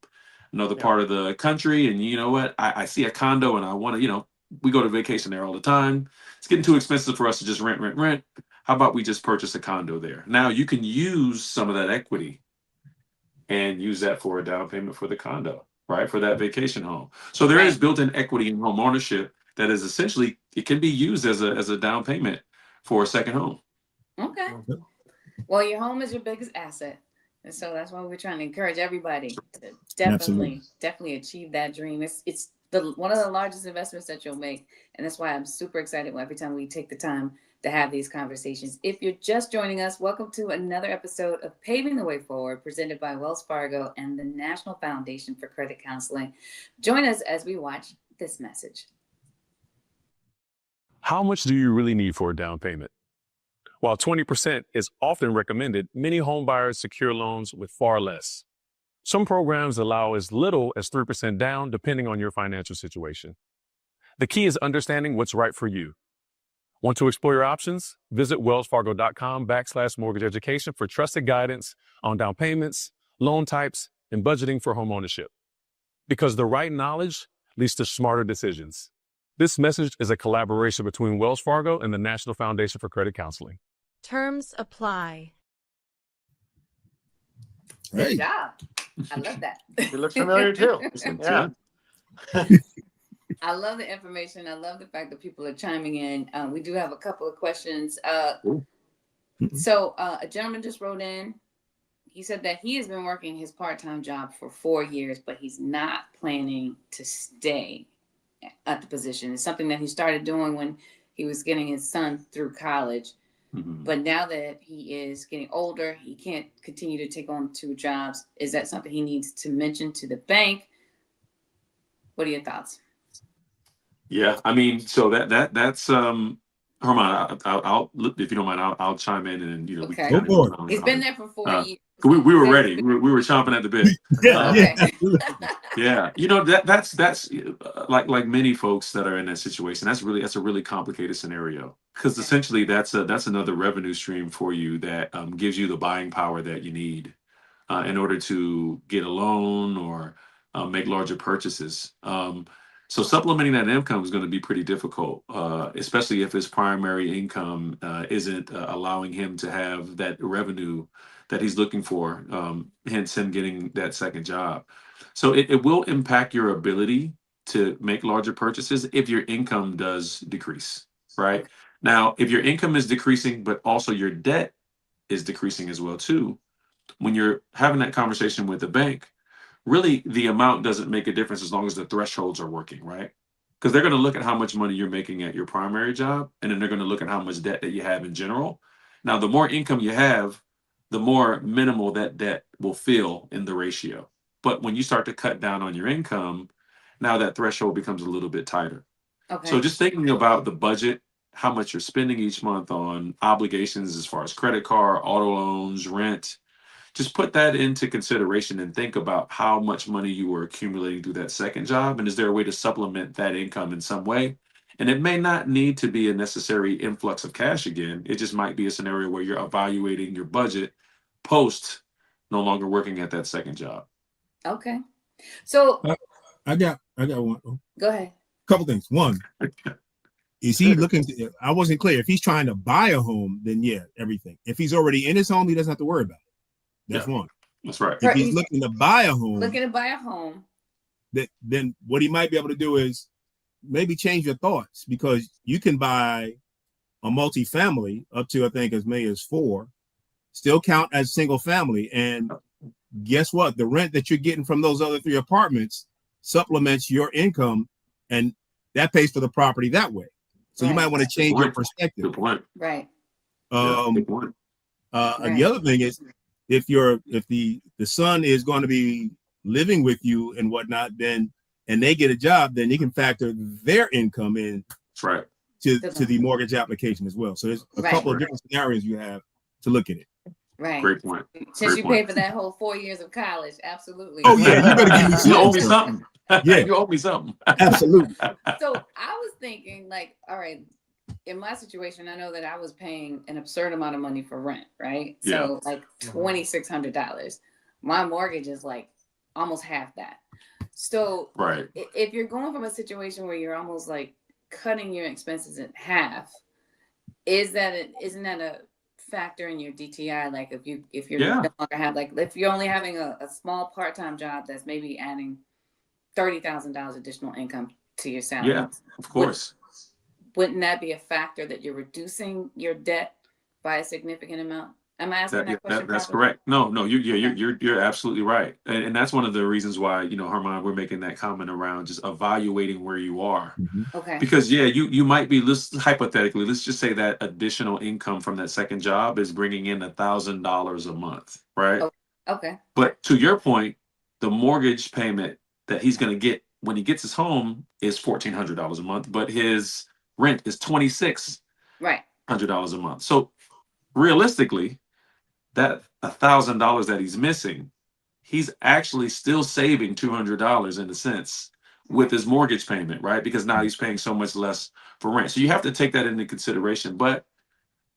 another part of the country, and you know what? I see a condo and I want to, we go to vacation there all the time. It's getting too expensive for us to just rent. How about we just purchase a condo there? Now you can use some of that equity and use that for a down payment for the condo, right? For that vacation home. So there is built-in equity in home ownership that is essentially, it can be used as a down payment for a second home. Okay. Well, your home is your biggest asset. And so that's why we're trying to encourage everybody to definitely achieve that dream. It's one of the largest investments that you'll make. And that's why I'm super excited every time we take the time to have these conversations. If you're just joining us, welcome to another episode of Paving the Way Forward, presented by Wells Fargo and the National Foundation for Credit Counseling. Join us as we watch this message. How much do you really need for a down payment? While 20% is often recommended, many homebuyers secure loans with far less. Some programs allow as little as 3% down, depending on your financial situation. The key is understanding what's right for you. Want to explore your options? Visit wellsfargo.com/mortgage education for trusted guidance on down payments, loan types, and budgeting for homeownership. Because the right knowledge leads to smarter decisions. This message is a collaboration between Wells Fargo and the National Foundation for Credit Counseling. Terms apply. Good job. I love that. It looks familiar too. Yeah. I love the information. I love the fact that people are chiming in. We do have a couple of questions. So a gentleman just wrote in. He said that he has been working his part-time job for 4 years, but he's not planning to stay at the position. It's something that he started doing when he was getting his son through college. Mm-hmm. But now that he is getting older, he can't continue to take on 2 jobs. Is that something he needs to mention to the bank? What are your thoughts? Yeah, I mean, so that's Herman, I'll if you don't mind, I'll chime in and we okay. can Go He's been there for 4 years. We were ready. We were chomping at the bit. Yeah, that's like many folks that are in that situation. That's a really complicated scenario because essentially that's another revenue stream for you that gives you the buying power that you need in order to get a loan or make larger purchases. So supplementing that income is going to be pretty difficult, especially if his primary income isn't allowing him to have that revenue that he's looking for, hence him getting that second job. So it will impact your ability to make larger purchases if your income does decrease, right? Now, if your income is decreasing, but also your debt is decreasing as well too, when you're having that conversation with the bank, really the amount doesn't make a difference as long as the thresholds are working, right? Because they're going to look at how much money you're making at your primary job, and then they're going to look at how much debt that you have in general. Now, the more income you have, the more minimal that debt will feel in the ratio. But when you start to cut down on your income, now that threshold becomes a little bit tighter. Okay. So just thinking about the budget, how much you're spending each month on obligations as far as credit card, auto loans, rent, just put that into consideration and think about how much money you were accumulating through that second job. And is there a way to supplement that income in some way? And it may not need to be a necessary influx of cash again. It just might be a scenario where you're evaluating your budget post no longer working at that second job. Okay. So I got one. Go ahead. Couple things. One, is he looking to, I wasn't clear. If he's trying to buy a home, then yeah, everything. If he's already in his home, he doesn't have to worry about it. That's one. That's right. If he's looking to buy a home, then what he might be able to do is maybe change your thoughts, because you can buy a multifamily up to, I think, as many as 4, still count as single family. And guess what? The rent that you're getting from those other 3 apartments supplements your income, and that pays for the property that way. So you might want to change your perspective. Good point. Right. Good point. And the other thing is, if the son is going to be living with you and whatnot, then, and they get a job, then you can factor their income in. That's right. To the mortgage application as well. So there's a couple of different scenarios you have to look at it. Right. Great point. Since you pay for that whole 4 years of college, absolutely. Oh yeah, you better give me You owe me something. Yeah, you owe me something. Absolutely. So I was thinking, like, all right, in my situation, I know that I was paying an absurd amount of money for rent, right? So like $2,600. My mortgage is like almost half that. So if you're going from a situation where you're almost like cutting your expenses in half, isn't that a factor in your DTI? Like if you're no longer have, like, if you're only having a small part-time job that's maybe adding $30,000 additional income to your salary. Yeah, of course. Wouldn't that be a factor that you're reducing your debt by a significant amount? Am I asking that question? That's correct. No, you're absolutely right, and that's one of the reasons why, Herman, we're making that comment around just evaluating where you are. Okay. Because you might be, hypothetically, let's just say that additional income from that second job is bringing in $1,000 a month, right? Okay. But to your point, the mortgage payment that he's going to get when he gets his home is $1,400 a month, but his rent is $2,600 a month. So realistically, that $1,000 that he's missing, he's actually still saving $200 in a sense with his mortgage payment, right? Because now he's paying so much less for rent. So you have to take that into consideration. But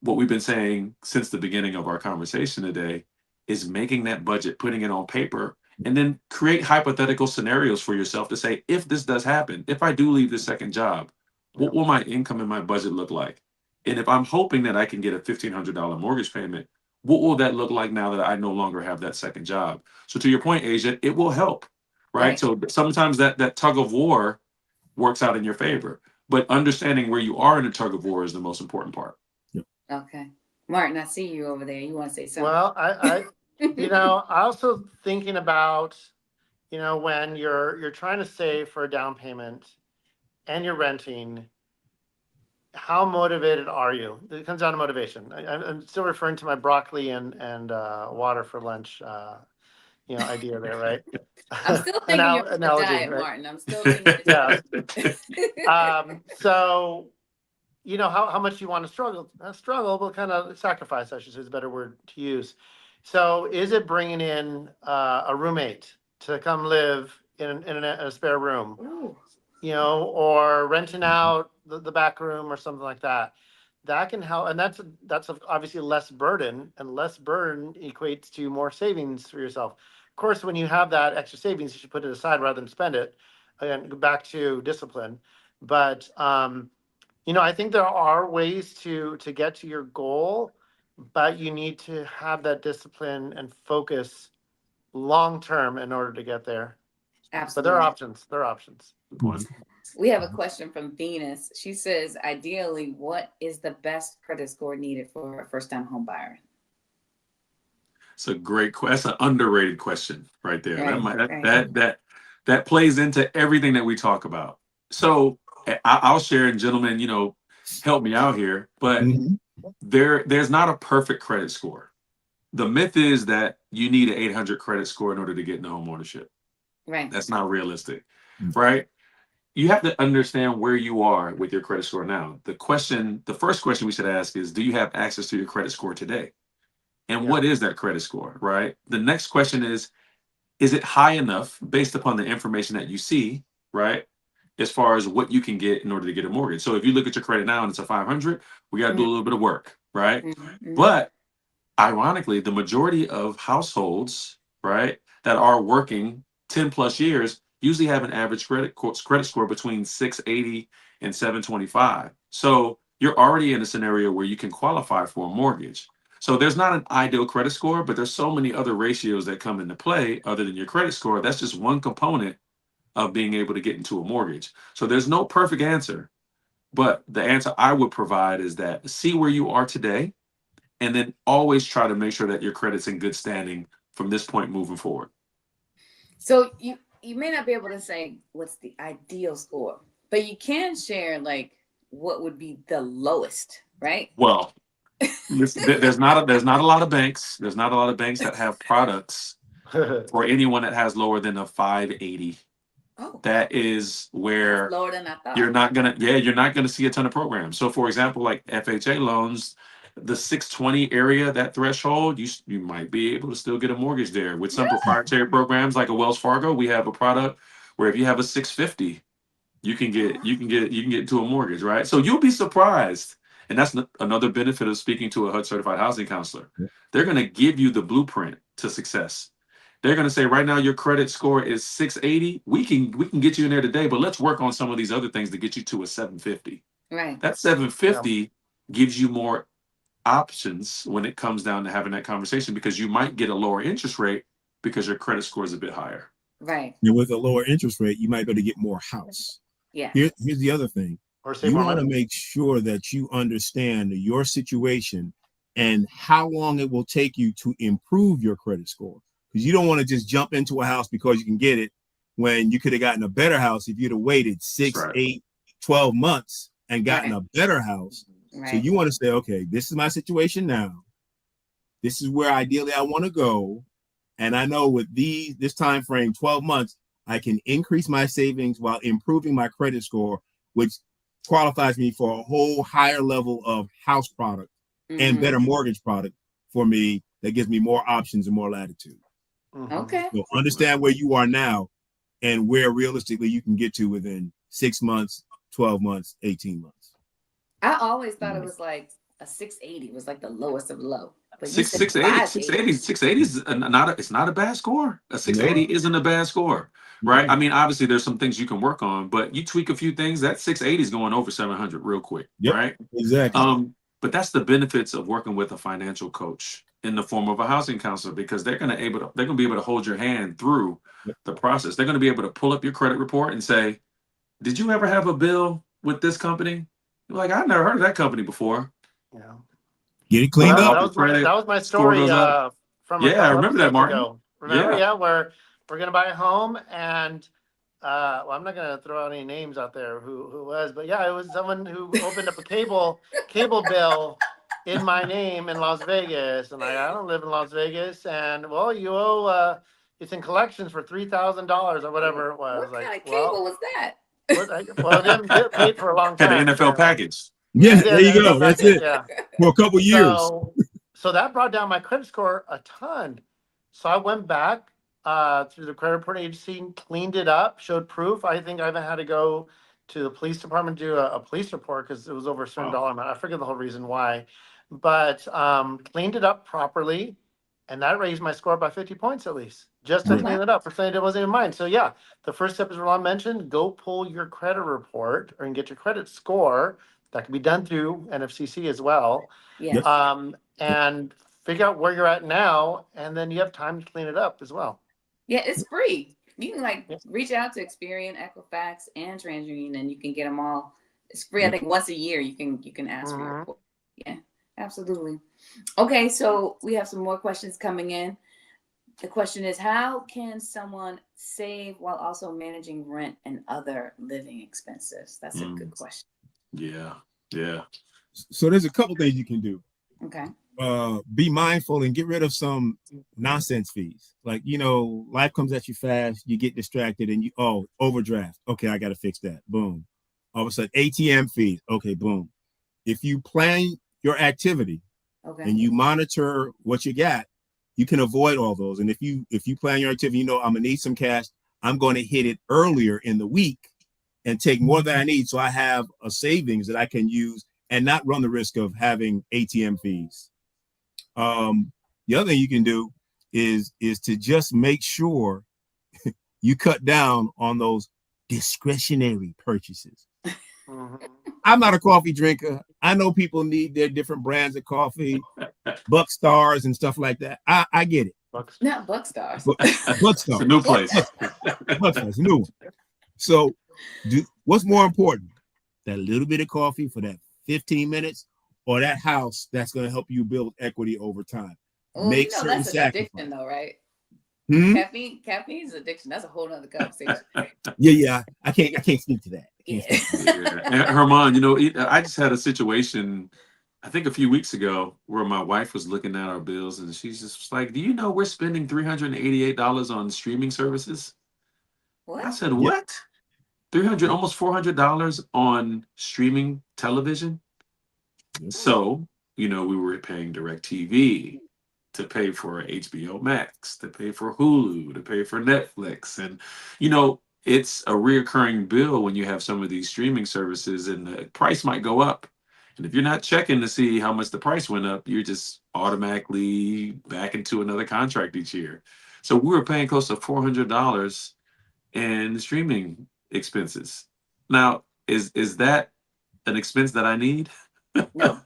what we've been saying since the beginning of our conversation today is making that budget, putting it on paper, and then create hypothetical scenarios for yourself to say, if this does happen, if I do leave this second job, what will my income and my budget look like? And if I'm hoping that I can get a $1,500 mortgage payment, what will that look like now that I no longer have that second job? So to your point, Asia, it will help, right? So sometimes that tug of war works out in your favor, but understanding where you are in the tug of war is the most important part. Okay. Martin, I see you over there. You want to say something? Well, I I also thinking about, when you're trying to save for a down payment and you're renting, how motivated are you? It comes down to motivation. I'm still referring to my broccoli and water for lunch, idea there, right? I'm still thinking you're on the diet, right? Martin. I'm still thinking. So, how much you want to struggle, but kind of sacrifice, I should say, is a better word to use. So is it bringing in a roommate to come live in a spare room? Ooh. Or renting out the back room or something like that? That can help, and that's obviously less burden, and less burden equates to more savings for yourself. Of course, when you have that extra savings, you should put it aside rather than spend it. Again, go back to discipline. But I think there are ways to get to your goal, but you need to have that discipline and focus long term in order to get there. Absolutely. But there are options. There are options. We have a question from Venus. She says, ideally, what is the best credit score needed for a first-time home buyer? It's a great question. That's an underrated question right there. Right. That plays into everything that we talk about. So I'll share, and gentlemen, help me out here. But there's not a perfect credit score. The myth is that you need an 800 credit score in order to get into home ownership. Right. That's not realistic, right? You have to understand where you are with your credit score now. The first question we should ask is, do you have access to your credit score today? And what is that credit score, right? The next question is it high enough based upon the information that you see, right? As far as what you can get in order to get a mortgage. So if you look at your credit now and it's a 500, we got to do a little bit of work, right? But ironically, the majority of households, right, that are working 10 plus years usually have an average credit score between 680 and 725. So you're already in a scenario where you can qualify for a mortgage. So there's not an ideal credit score, but there's so many other ratios that come into play other than your credit score. That's just one component of being able to get into a mortgage. So there's no perfect answer, but the answer I would provide is that see where you are today, and then always try to make sure that your credit's in good standing from this point moving forward. So you may not be able to say what's the ideal score, but you can share like what would be the lowest, right? Well, there's not a lot of banks. There's not a lot of banks that have products for anyone that has lower than a 580. Oh, That is where that's lower than I thought. you're not gonna see a ton of programs. So for example, like FHA loans, the 620 area, that threshold, you might be able to still get a mortgage there. With some proprietary programs like a Wells Fargo, we have a product where if you have a 650, you can get into a mortgage, right? So you'll be surprised. And that's another benefit of speaking to a HUD certified housing counselor. They're going to give you the blueprint to success. They're going to say, right now your credit score is 680. We can get you in there today, but let's work on some of these other things to get you to a 750. Right. That 750 gives you more options when it comes down to having that conversation, because you might get a lower interest rate because your credit score is a bit higher. Right. And with a lower interest rate, you might be able to get more house. Yeah. Here's the other thing. Or save You more want to money. make sure that you understand your situation and how long it will take you to improve your credit score. Because you don't want to just jump into a house because you can get it, when you could have gotten a better house if you'd have waited 6, 8, 12 months and gotten a better house. Right. So you want to say, okay, this is my situation now. This is where ideally I want to go. And I know with this time frame, 12 months, I can increase my savings while improving my credit score, which qualifies me for a whole higher level of house product and better mortgage product for me, that gives me more options and more latitude. Okay. So understand where you are now and where realistically you can get to within 6 months, 12 months, 18 months. I always thought it was like a 680 was like the lowest of low. But 680 is not a bad score. A 680 isn't a bad score, right? I mean, obviously there's some things you can work on, but you tweak a few things, that 680 is going over 700 real quick, right? Exactly. But that's the benefits of working with a financial coach in the form of a housing counselor, because they're going to be able to hold your hand through the process. They're going to be able to pull up your credit report and say, did you ever have a bill with this company? You're like, I've never heard of that company before. Yeah. Get it cleaned up. That was my story from a couple episodes ago. Remember? Yeah, where we're gonna buy a home, and well, I'm not gonna throw out any names out there who was, but yeah, it was someone who opened up a cable bill in my name in Las Vegas, and I don't live in Las Vegas, and well, you owe it's in collections for $3,000 or whatever it was. What kind of cable was that? Well, they haven't paid for a long time. Had an NFL package. Yeah, there you go. That's it. Yeah. For a couple years. So that brought down my credit score a ton. So I went back through the credit reporting agency, cleaned it up, showed proof. I think I even had to go to the police department to do a police report because it was over a certain dollar amount. I forget the whole reason why, but cleaned it up properly, and that raised my score by 50 points at least, just to clean it up for something that wasn't even mine. So yeah, the first step, as Roland mentioned, go pull your credit report and get your credit score. That can be done through NFCC as well. Yeah. And figure out where you're at now, and then you have time to clean it up as well. Yeah, it's free. You can reach out to Experian, Equifax, and TransUnion, and you can get them all. It's free. I think once a year you can ask for your report. Yeah, absolutely. Okay, so we have some more questions coming in. The question is, how can someone save while also managing rent and other living expenses? That's a good question. Yeah. So there's a couple things you can do. Okay. Be mindful and get rid of some nonsense fees. Like, life comes at you fast, you get distracted, and overdraft. Okay, I got to fix that. Boom. All of a sudden, ATM fees. Okay, boom. If you plan your activity and you monitor what you got, you can avoid all those. And if you plan your activity, I'm gonna need some cash. I'm going to hit it earlier in the week and take more than I need, so I have a savings that I can use and not run the risk of having ATM fees. The other thing you can do is to just make sure you cut down on those discretionary purchases. Mhm. I'm not a coffee drinker. I know people need their different brands of coffee, Buck Stars and stuff like that. I get it. Bucks. Not Buckstars. Buck It's a Stars. new place. Buck Stars, new one. So what's more important? That little bit of coffee for that 15 minutes or that house that's going to help you build equity over time? Well, Make certain that's an sacrifices. addiction though, right? Hmm? Caffeine is addiction. That's a whole nother conversation. Yeah. I can't speak to that. Yeah. And Herman, you know, I just had a situation, I think a few weeks ago, where my wife was looking at our bills and she's just like, "Do you know we're spending $388 on streaming services?" I What? said, Yep. "What? 300, almost $400 on streaming television?" Yep. So, you know, we were paying DirecTV to pay for HBO Max, to pay for Hulu, to pay for Netflix. And, you know, it's a reoccurring bill when you have some of these streaming services and the price might go up. And if you're not checking to see how much the price went up, you're just automatically back into another contract each year. So we were paying close to $400 in streaming expenses. Now, is that an expense that I need? No.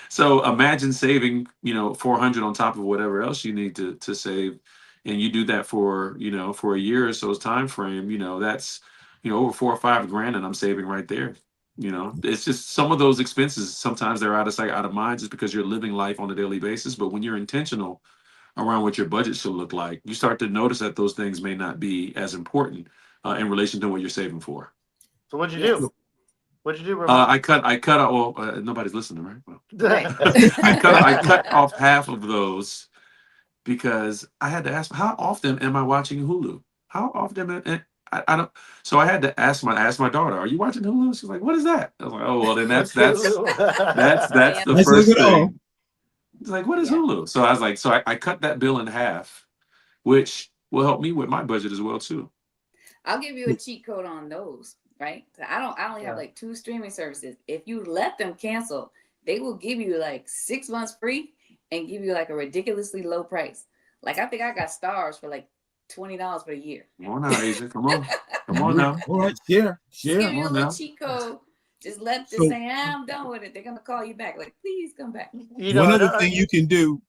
So imagine saving, you know, 400 on top of whatever else you need to save, and you do that for, you know, for a year or so's time frame. You know, that's, you know, over 4 or 5 grand, and I'm saving right there. You know, it's just some of those expenses. Sometimes they're out of sight, out of mind, just because you're living life on a daily basis. But when you're intentional around what your budget should look like, you start to notice that those things may not be as important in relation to what you're saving for. So what'd you Yes. do? What'd you do, Ramon? I cut out. Well, nobody's listening, right? Well, Right. I cut off half of those because I had to ask, how often am I watching Hulu? How often? I don't. So I had to ask my daughter, "Are you watching Hulu?" She's like, "What is that?" I was like, "Oh, well, then that's Yeah. the Let's first look it all. thing." It's like, "What is Yeah. Hulu?" So I was like, I cut that bill in half, which will help me with my budget as well too. I'll give you a cheat code on those, right? So I only have Yeah. like 2 streaming services. If you let them cancel, they will give you like 6 months free and give you like a ridiculously low price. Like I think I got Stars for like $20 for a year. Come on now, Asia. Come on now. All right, share. Just give Come you a on little now. cheat code. Just let this So say, I'm done with it. They're gonna call you back. Like, please come back. You know, one I other don't- thing you can do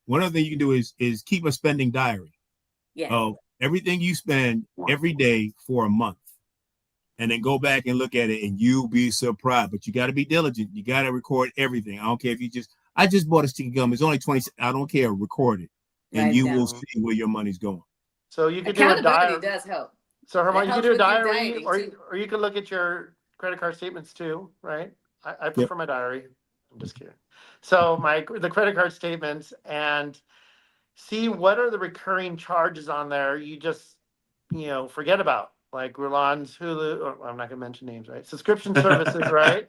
is keep a spending diary Yeah. of everything you spend every day for a month, and then go back and look at it, and you'll be surprised. But you got to be diligent. You got to record everything. I don't care if I just bought a sticky gum. It's only 20. I don't care. Record it, and Write it you down. will see where your money's going. So you could do a Accountability diary. does help. So Herman, It you could helps do a with your diary, dieting, or too. or you can look at your credit card statements too, right? I prefer my diary. I'm just kidding. So the credit card statements, and see what are the recurring charges on there you just, forget about, like Rulan's, Hulu, or I'm not gonna mention names, right? Subscription services, right?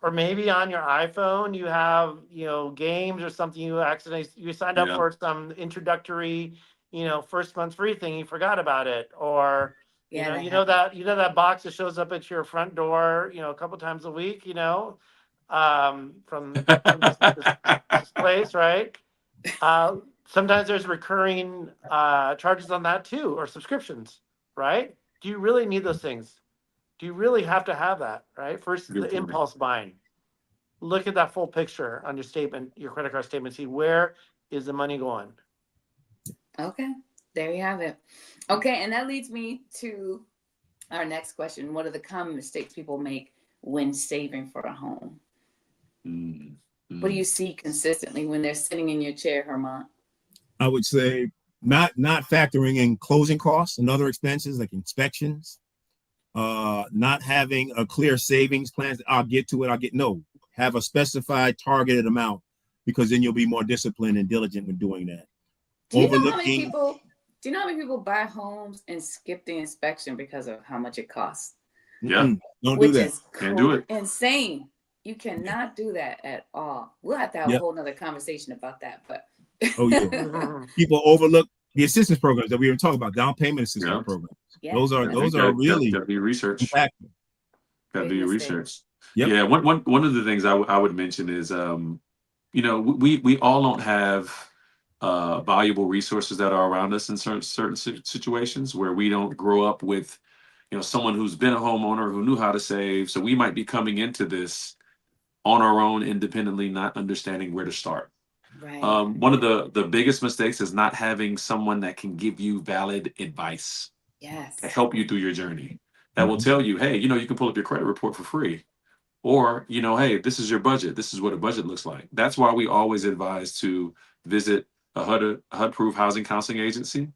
Or maybe on your iPhone you have, games or something you signed up Yeah. for some introductory, first month free thing, you forgot about it, or Yeah, that that box that shows up at your front door, a couple times a week, from this place, right? Sometimes there's recurring charges on that too, or subscriptions, right? Do you really need those things? Do you really have to have that, right? First, Good the point. impulse buying. Look at that full picture on your statement, your credit card statement. See, where is the money going? Okay, there you have it. Okay, and that leads me to our next question. What are the common mistakes people make when saving for a home? Mm, What do mm. you see consistently when they're sitting in your chair, Herman? I would say not factoring in closing costs and other expenses like inspections, not having a clear savings plan. Have a specified targeted amount, because then you'll be more disciplined and diligent when doing that. Do you know how many people buy homes and skip the inspection because of how much it costs? Yeah. Don't Which do that. is Can't do it. insane. You cannot do that at all. We'll have to have a whole nother conversation about that. But Oh yeah. People overlook the assistance programs that we were talking about, down payment assistance programs. Yeah. Those are really Gotta do research. impactful. Gotta do your research. Yep. Yeah. One of the things I would mention is, we all don't have valuable resources that are around us in certain situations where we don't grow up with, someone who's been a homeowner who knew how to save. So we might be coming into this on our own independently, not understanding where to start. Right. One of the biggest mistakes is not having someone that can give you valid advice Yes. to help you through your journey. That will tell you, hey, you can pull up your credit report for free. Or, hey, this is your budget. This is what a budget looks like. That's why we always advise to visit a HUD-proof housing counseling agency,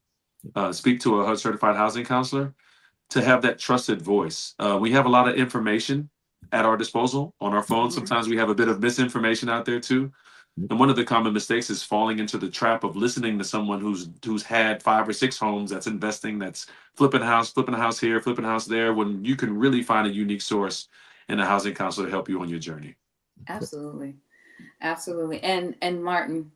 speak to a HUD-certified housing counselor to have that trusted voice. We have a lot of information at our disposal on our phone. Sometimes we have a bit of misinformation out there too. And one of the common mistakes is falling into the trap of listening to someone who's had 5 or 6 homes, that's investing, that's flipping a house here, flipping a house there, when you can really find a unique source in a housing counselor to help you on your journey. Absolutely. Absolutely. And Martin,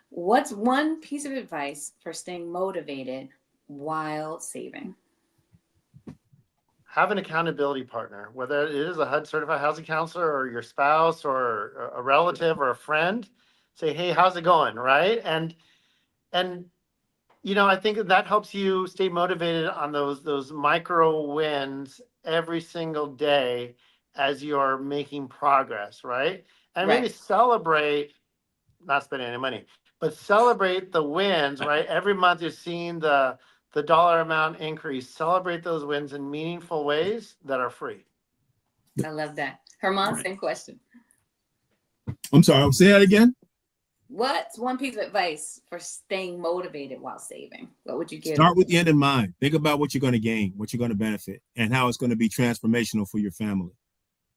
what's one piece of advice for staying motivated while saving? Have an accountability partner, whether it is a HUD certified housing counselor or your spouse or a relative or a friend. Say, hey, how's it going? Right. And I think that helps you stay motivated on those micro wins every single day as you're making progress, right? And maybe celebrate, not spending any money, but celebrate the wins, right? Every month you're seeing the dollar amount increase. Celebrate those wins in meaningful ways that are free. I love that. Herman, same question. I'm sorry, say that again. What's one piece of advice for staying motivated while saving? What would you give? Start with the end in mind. Think about what you're going to gain, what you're going to benefit, and how it's going to be transformational for your family,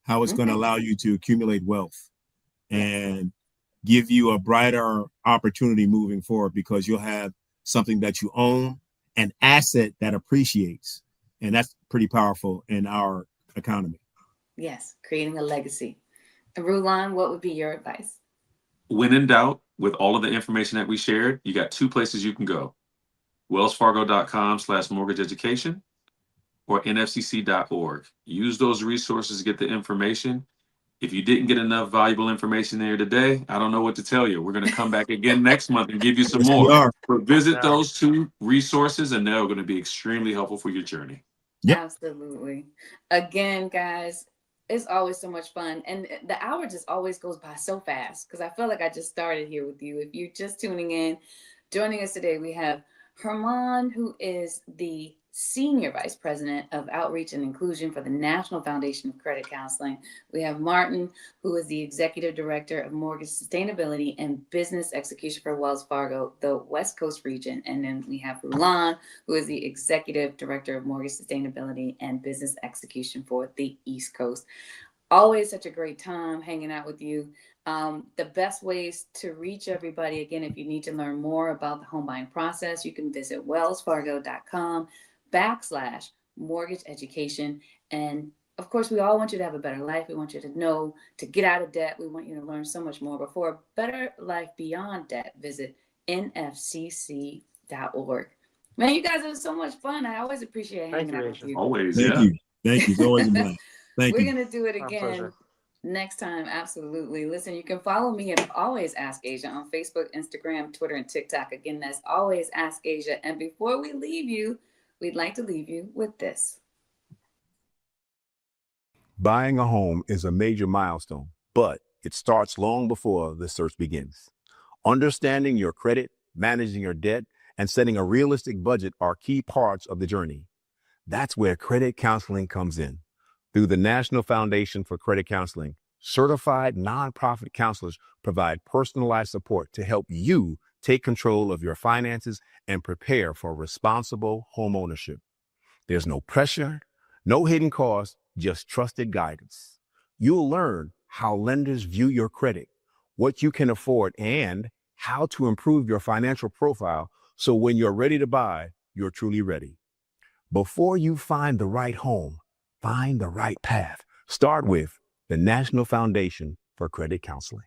how it's going to allow you to accumulate wealth and give you a brighter opportunity moving forward, because you'll have something that you own, an asset that appreciates. And that's pretty powerful in our economy. Yes, creating a legacy. And Rulon, what would be your advice? When in doubt, with all of the information that we shared, you got 2 places you can go: wellsfargo.com/mortgage education or nfcc.org. Use those resources to get the information. If you didn't get enough valuable information there today, I don't know what to tell you. We're going to come back again next month and give you some more. But visit those 2 resources, and they're going to be extremely helpful for your journey. Yep. Absolutely. Again, guys, it's always so much fun. And the hour just always goes by so fast, because I feel like I just started here with you. If you're just tuning in, joining us today, we have Herman, who is the Senior Vice President of Outreach and Inclusion for the National Foundation of Credit Counseling. We have Martin, who is the Executive Director of Mortgage Sustainability and Business Execution for Wells Fargo, the West Coast region. And then we have Rulon, who is the Executive Director of Mortgage Sustainability and Business Execution for the East Coast. Always such a great time hanging out with you. The best ways to reach everybody, again, if you need to learn more about the home buying process, you can visit wellsfargo.com/mortgage education. And of course, we all want you to have a better life. We want you to know to get out of debt. We want you to learn so much more. But for a better life beyond debt, visit nfcc.org. Man, you guys are so much fun. I always appreciate hanging out with you. Always, Thank you. Thank you. It's always a blast. Thank you. We're going to do it again next time. Absolutely. Listen, you can follow me at Always Ask Asia on Facebook, Instagram, Twitter, and TikTok. Again, that's Always Ask Asia. And before we leave you, we'd like to leave you with this. Buying a home is a major milestone, but it starts long before the search begins. Understanding your credit, managing your debt, and setting a realistic budget are key parts of the journey. That's where credit counseling comes in. Through the National Foundation for Credit Counseling, certified nonprofit counselors provide personalized support to help you take control of your finances and prepare for responsible homeownership. There's no pressure, no hidden costs, just trusted guidance. You'll learn how lenders view your credit, what you can afford, and how to improve your financial profile so when you're ready to buy, you're truly ready. Before you find the right home, find the right path. Start with the National Foundation for Credit Counseling.